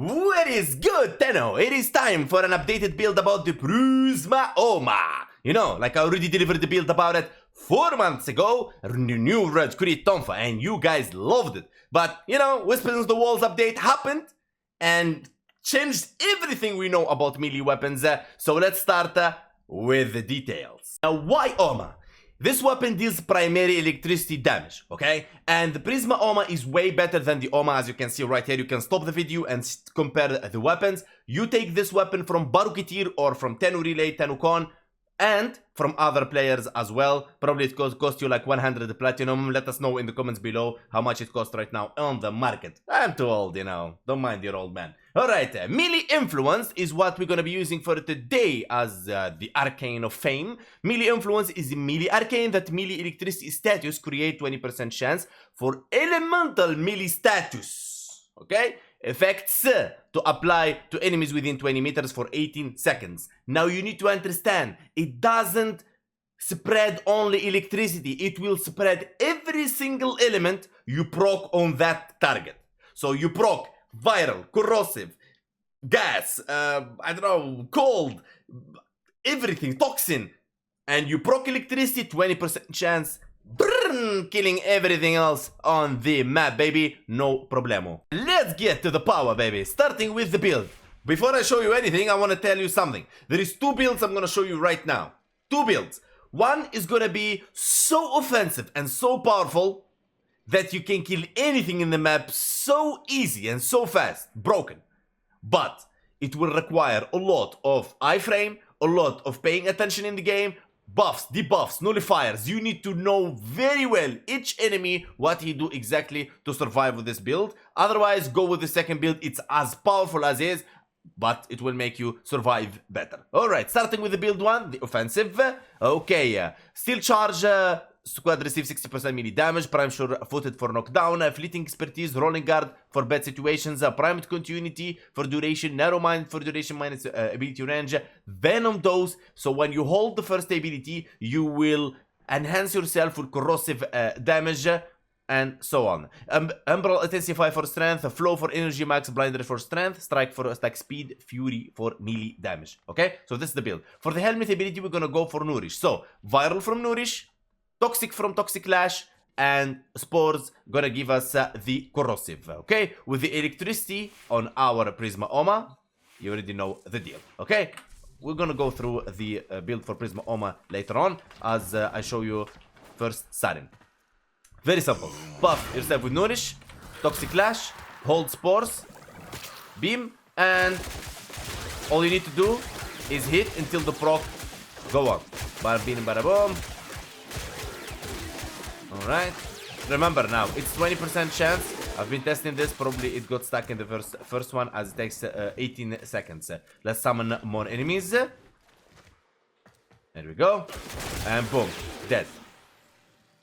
What is good, Tenno? It is time for an updated build about the Prisma Ohma. You know, like I already delivered the build about it 4 months ago, new Red Creed Tonfa, and you guys loved it. But, you know, Whispers the Walls update happened and changed everything we know about melee weapons. So let's start with the details. Now, why Ohma? This weapon deals primary electricity damage, okay? And the Prisma Ohma is way better than the Ohma, as you can see right here. You can stop the video and compare the weapons. You take this weapon from Barukitir or from Tenu Relay, Tenukon, and from other players as well. Probably it cost you like 100 platinum. Let us know in the comments below how much it costs right now on the market. I'm too old, you know. Don't mind your old man. Alright, melee influence is what we're gonna be using for today as the arcane of fame. Melee influence is a melee arcane that melee electricity status create 20% chance for elemental melee status. Okay? Effects to apply to enemies within 20 meters for 18 seconds. Now you need to understand, it doesn't spread only electricity. It will spread every single element you proc on that target. So you proc viral, corrosive, gas, I don't know, cold, everything, toxin, and you proc electricity, 20% chance, killing everything else on the map, baby, no problemo. Let's get to the power, baby, starting with the build. Before I show you anything, I want to tell you something. There is 2 builds I'm going to show you right now. 2 builds. One is going to be so offensive and so powerful that you can kill anything in the map so easy and so fast, broken. But it will require a lot of iframe, a lot of paying attention in the game, buffs, debuffs, nullifiers. You need to know very well each enemy, what he do exactly to survive with this build. Otherwise, go with the second build. It's as powerful as is, but it will make you survive better. Alright, starting with the build 1, the offensive. Okay, steel charge, squad receives 60% melee damage, prime sure-footed for knockdown, fleeting expertise, rolling guard for bad situations, primed continuity for duration, narrow mind for duration minus ability range, venom dose, so when you hold the first ability, you will enhance yourself with corrosive damage, and so on. Umbral intensify for strength, flow for energy max, blinder for strength, strike for attack speed, fury for melee damage. Okay, so this is the build. For the helmet ability, we're gonna go for Nourish. So, viral from Nourish, toxic from Toxic Lash, and spores gonna give us the corrosive. Okay, with the electricity on our Prisma Ohma, you already know the deal. Okay, we're gonna go through the build for Prisma Ohma later on as I show you first Sarin. Very simple. Buff yourself with Nourish, Toxic Lash, hold spores, beam, and all you need to do is hit until the proc go on. Bada beam, bada boom. Alright. Remember now, it's 20% chance. I've been testing this. Probably it got stuck in the first one as it takes 18 seconds. Let's summon more enemies. There we go. And boom. Dead.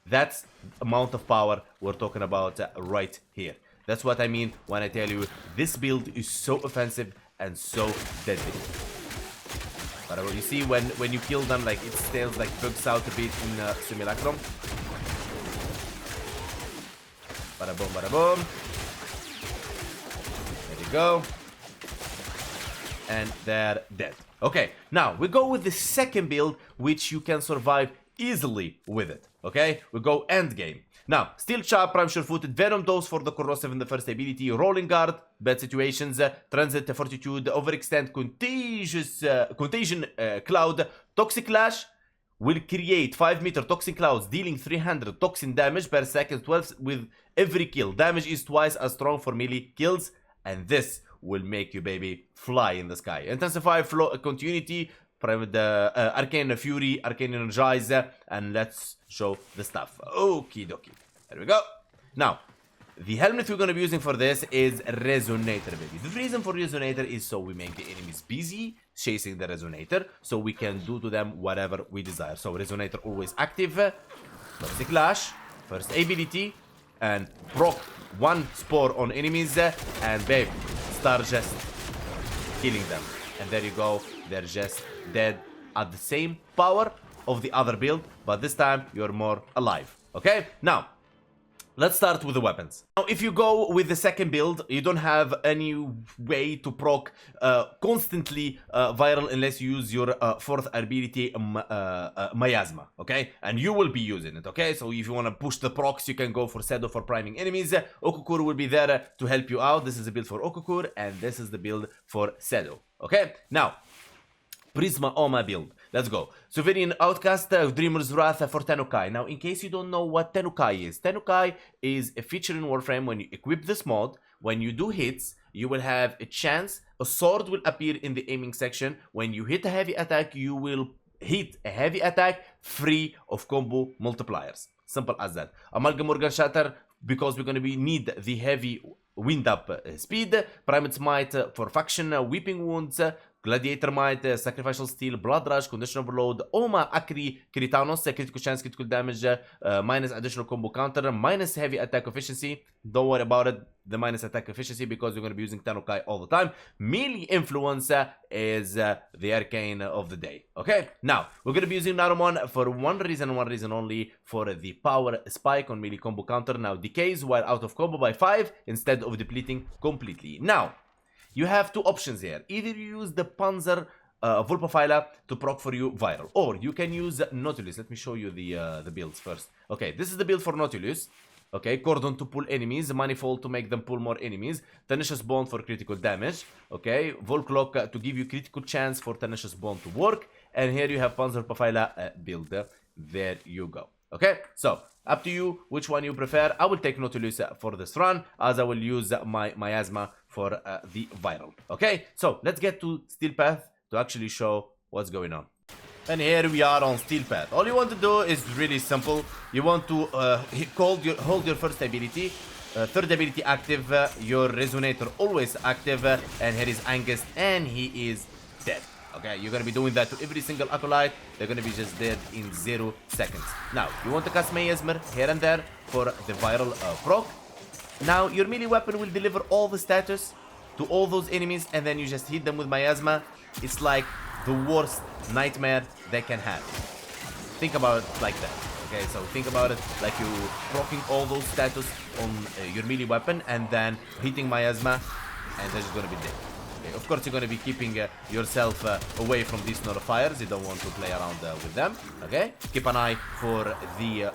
That's the amount of power we're talking about right here. That's what I mean when I tell you this build is so offensive and so deadly. But you see when you kill them, like it stays like bugs out a bit in Simulacrum. Bada boom, bada boom. There you go. And they're dead. Okay, now we go with the second build, which you can survive easily with it. Okay, we go end game. Now, steel chop, prime sure-footed, venom dose for the corrosive in the first ability, rolling guard, bad situations, transit fortitude, overextend, contagion cloud, toxic lash. Will create 5-meter toxin clouds dealing 300 toxin damage per second, 12 with every kill. Damage is twice as strong for melee kills, and this will make you, baby, fly in the sky. Intensify flow continuity, the arcane fury, arcane energize, and let's show the stuff. Okie dokie. There we go. Now, the helmet we're going to be using for this is Resonator, baby. The reason for Resonator is so we make the enemies busy chasing the Resonator, so we can do to them whatever we desire. So Resonator always active, Toxic Lash, first ability, and proc 1 spore on enemies, and babe, start just killing them. And there you go, they're just dead at the same power of the other build, but this time you're more alive. Okay, now let's start with the weapons. Now, if you go with the second build, you don't have any way to proc constantly viral unless you use your fourth ability, Miasma, okay? And you will be using it, okay? So if you want to push the procs, you can go for Shadow for priming enemies. Okukur will be there to help you out. This is the build for Okukur, and this is the build for Shadow, okay? Now, Prisma Ohma build. Let's go. Sovereign Outcast, Dreamer's Wrath for Tenukai. Now, in case you don't know what Tenukai is a feature in Warframe. When you equip this mod, when you do hits, you will have a chance, a sword will appear in the aiming section. When you hit a heavy attack, you will hit a heavy attack free of combo multipliers. Simple as that. Amalgam Organ Shatter, because we're going to need the heavy wind up speed. Primate's Might for faction, Weeping Wounds, Gladiator Might, Sacrificial Steel, Blood Rush, Condition Overload, Ohma Akri, Kiritanos, critical chance, critical damage, minus additional combo counter, minus heavy attack efficiency. Don't worry about it, the minus attack efficiency, because you're going to be using Tenukai all the time. Melee influence is the arcane of the day. Okay, now we're going to be using Narumon for one reason only, for the power spike on melee combo counter. Now decays while out of combo by 5 instead of depleting completely. Now, you have two options here. Either you use the Panzer Vulpaphyla to proc for you viral, or you can use Nautilus. Let me show you the builds first. Okay, this is the build for Nautilus. Okay, Cordon to pull enemies, Manifold to make them pull more enemies, Tenacious Bone for critical damage. Okay, Volclock to give you critical chance for Tenacious Bone to work. And here you have Panzer Vulpaphyla build. There you go. Okay, so up to you which one you prefer. I will take Nautilus for this run, as I will use my Miasma for the viral. Okay, so let's get to Steel Path to actually show what's going on. And here we are on Steel Path. All you want to do is really simple. You want to hold your first ability, third ability active, your Resonator always active, and here is Angus, and he is dead. Okay, you're gonna be doing that to every single acolyte. They're gonna be just dead in 0 seconds. Now, you want to cast Miasma here and there for the viral proc. Now, your melee weapon will deliver all the status to all those enemies, and then you just hit them with Miasma. It's like the worst nightmare they can have. Think about it like that. Okay, so think about it like you proccing all those status on your melee weapon, and then hitting Miasma, and they're just gonna be dead. Of course, you're going to be keeping yourself away from these nullifiers. You don't want to play around with them. Okay, keep an eye for the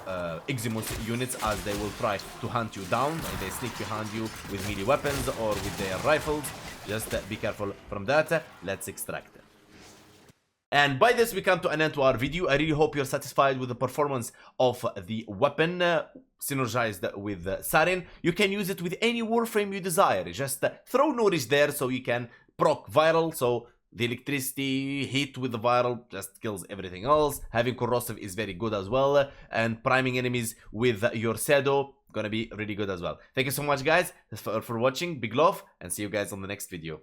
Eximus units, as they will try to hunt you down. They sneak behind you with melee weapons or with their rifles. Just be careful from that. Let's extract. And by this, we come to an end to our video. I really hope you're satisfied with the performance of the weapon, synergized with Sarin. You can use it with any Warframe you desire. Just throw Nourish there so you can proc viral, so the electricity hit with the viral just kills everything else. Having corrosive is very good as well, and priming enemies with your Shadow gonna be really good as well. Thank you so much, guys, for watching. Big love, and see you guys on the next video.